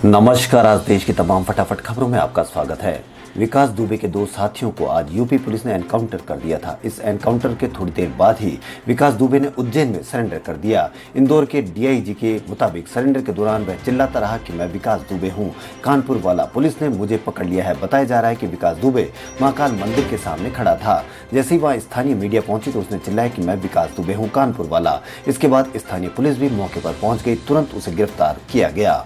नमस्कार। आज देश की तमाम फटाफट खबरों में आपका स्वागत है। विकास दुबे के दो साथियों को आज यूपी पुलिस ने एनकाउंटर कर दिया था। इस एनकाउंटर के थोड़ी देर बाद ही विकास दुबे ने उज्जैन में सरेंडर कर दिया। इंदौर के डीआईजी के मुताबिक सरेंडर के दौरान वह चिल्लाता रहा कि मैं विकास दुबे हूं, कानपुर वाला, पुलिस ने मुझे पकड़ लिया है। बताया जा रहा है कि विकास दुबे महाकाल मंदिर के सामने खड़ा था। जैसे ही वहां स्थानीय मीडिया पहुंची तो उसने चिल्लाया कि मैं विकास दुबे हूँ, कानपुर वाला। इसके बाद स्थानीय पुलिस भी मौके पर पहुंच गई। तुरंत उसे गिरफ्तार किया गया।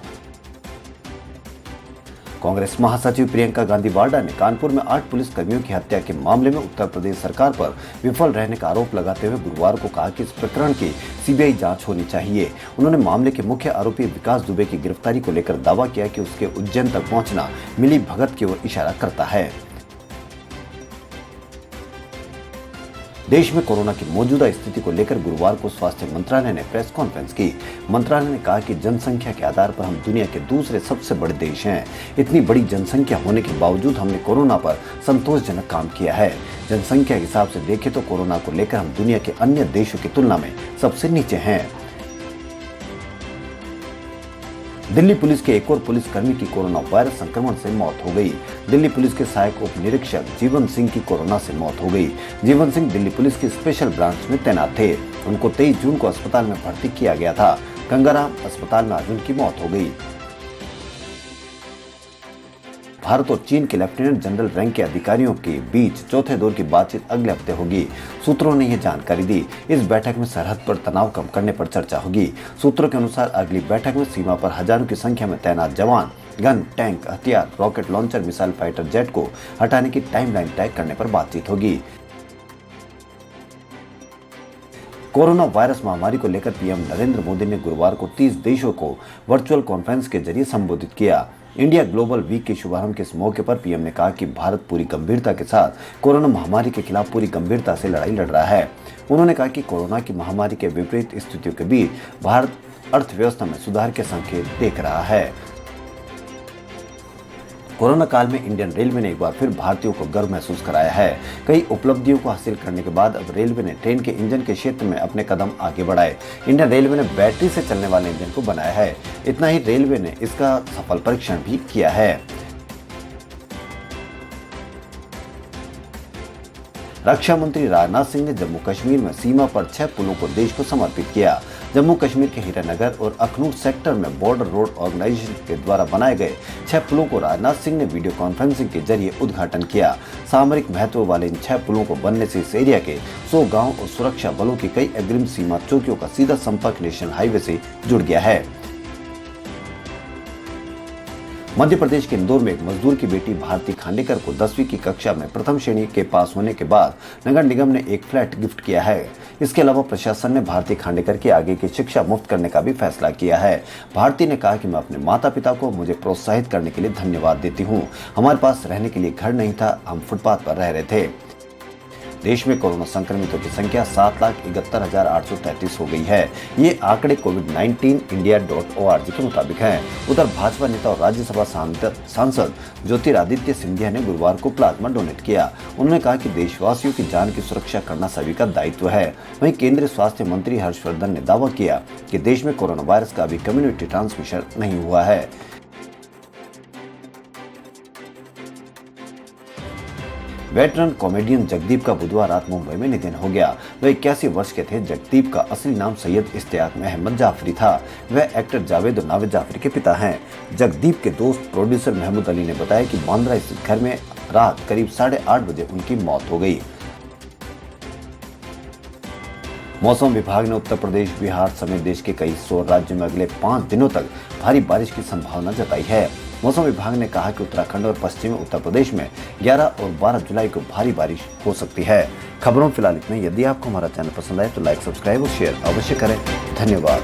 कांग्रेस महासचिव प्रियंका गांधी वाड्रा ने कानपुर में 8 पुलिसकर्मियों की हत्या के मामले में उत्तर प्रदेश सरकार पर विफल रहने का आरोप लगाते हुए गुरुवार को कहा कि इस प्रकरण की सीबीआई जांच होनी चाहिए। उन्होंने मामले के मुख्य आरोपी विकास दुबे की गिरफ्तारी को लेकर दावा किया कि उसके उज्जैन तक पहुंचना मिली भगत की ओर इशारा करता है। देश में कोरोना की मौजूदा स्थिति को लेकर गुरुवार को स्वास्थ्य मंत्रालय ने प्रेस कॉन्फ्रेंस की। मंत्रालय ने कहा कि जनसंख्या के आधार पर हम दुनिया के दूसरे सबसे बड़े देश हैं। इतनी बड़ी जनसंख्या होने के बावजूद हमने कोरोना पर संतोषजनक काम किया है। जनसंख्या के हिसाब से देखें तो कोरोना को लेकर हम दुनिया के अन्य देशों की तुलना में सबसे नीचे हैं। दिल्ली पुलिस के एक और पुलिसकर्मी की कोरोना वायरस संक्रमण से मौत हो गई। दिल्ली पुलिस के सहायक उप निरीक्षक जीवन सिंह की कोरोना से मौत हो गई। जीवन सिंह दिल्ली पुलिस की स्पेशल ब्रांच में तैनात थे। उनको 23 जून को अस्पताल में भर्ती किया गया था। गंगाराम अस्पताल में आज उनकी मौत हो गई। भारत और चीन के लेफ्टिनेंट जनरल रैंक के अधिकारियों के बीच चौथे दौर की बातचीत अगले हफ्ते होगी। सूत्रों ने यह जानकारी दी। इस बैठक में सरहद पर तनाव कम करने पर चर्चा होगी। सूत्रों के अनुसार अगली बैठक में सीमा पर हजारों की संख्या में तैनात जवान, गन, टैंक, हथियार, rocket launcher, missile fighter jet को हटाने की टाइमलाइन तय करने पर बातचीत होगी। कोरोना वायरस महामारी को लेकर पीएम नरेंद्र मोदी ने गुरुवार को 30 देशों को वर्चुअल कॉन्फ्रेंस के जरिए संबोधित किया। इंडिया ग्लोबल वीक के शुभारंभ के इस मौके पर पीएम ने कहा कि भारत पूरी गंभीरता के साथ कोरोना महामारी के खिलाफ पूरी गंभीरता से लड़ाई लड़ रहा है। उन्होंने कहा कि कोरोना की महामारी के विपरीत स्थितियों के बीच भारत अर्थव्यवस्था में सुधार के संकेत देख रहा है। कोरोना काल में इंडियन रेलवे ने एक बार फिर भारतीयों को गर्व महसूस कराया है। कई उपलब्धियों को हासिल करने के बाद अब रेलवे ने ट्रेन के इंजन के क्षेत्र में अपने कदम आगे बढ़ाए। इंडियन रेलवे ने बैटरी से चलने वाले इंजन को बनाया है। इतना ही, रेलवे ने इसका सफल परीक्षण भी किया है। रक्षा मंत्री राजनाथ सिंह ने जम्मू कश्मीर में सीमा पर 6 पुलों को देश को समर्पित किया। जम्मू कश्मीर के हीरानगर और अखनूर सेक्टर में बॉर्डर रोड ऑर्गेनाइजेशन के द्वारा बनाए गए 6 पुलों को राजनाथ सिंह ने वीडियो कॉन्फ्रेंसिंग के जरिए उद्घाटन किया। सामरिक महत्व वाले इन 6 पुलों को बनने से इस एरिया के 100 गाँव और सुरक्षा बलों की कई अग्रिम सीमा चौकियों का सीधा संपर्क नेशनल हाईवे से जुड़ गया है। मध्य प्रदेश के इंदौर में एक मजदूर की बेटी भारती खांडेकर को 10वीं की कक्षा में प्रथम श्रेणी के पास होने के बाद नगर निगम ने एक फ्लैट गिफ्ट किया है। इसके अलावा प्रशासन ने भारती खांडेकर की आगे की शिक्षा मुफ्त करने का भी फैसला किया है। भारती ने कहा कि मैं अपने माता पिता को मुझे प्रोत्साहित करने के लिए धन्यवाद देती हूँ। हमारे पास रहने के लिए घर नहीं था, हम फुटपाथ पर रह रहे थे। देश में कोरोना संक्रमितों की संख्या 7,71,833 हो गई है। ये आंकड़े covid19india.org के मुताबिक हैं। उधर भाजपा नेता और राज्यसभा सांसद ज्योतिरादित्य सिंधिया ने गुरुवार को प्लाज्मा डोनेट किया। उन्होंने कहा कि देशवासियों की जान की सुरक्षा करना सभी का दायित्व है। वहीं केंद्रीय स्वास्थ्य मंत्री हर्षवर्धन ने दावा किया कि देश में कोरोना वायरस का अभी कम्युनिटी ट्रांसमिशन नहीं हुआ है। वेटरन कॉमेडियन जगदीप का बुधवार रात मुंबई में निधन हो गया। वह 81 वर्ष के थे। जगदीप का असली नाम सैयद इश्तियाक अहमद जाफरी था। वह एक्टर जावेद और नावेद जाफरी के पिता हैं। जगदीप के दोस्त प्रोड्यूसर महमूद अली ने बताया कि बांद्रा स्थित घर में रात करीब 8:30 बजे उनकी मौत हो गई। मौसम विभाग ने उत्तर प्रदेश, बिहार समेत देश के कई हिस्सों और राज्यों में अगले 5 दिनों तक भारी बारिश की संभावना जताई है। मौसम विभाग ने कहा कि उत्तराखंड और पश्चिमी उत्तर प्रदेश में 11 और 12 जुलाई को भारी बारिश हो सकती है। खबरों फिलहाल इतना। यदि आपको हमारा चैनल पसंद आए तो लाइक, सब्सक्राइब और शेयर अवश्य करें। धन्यवाद।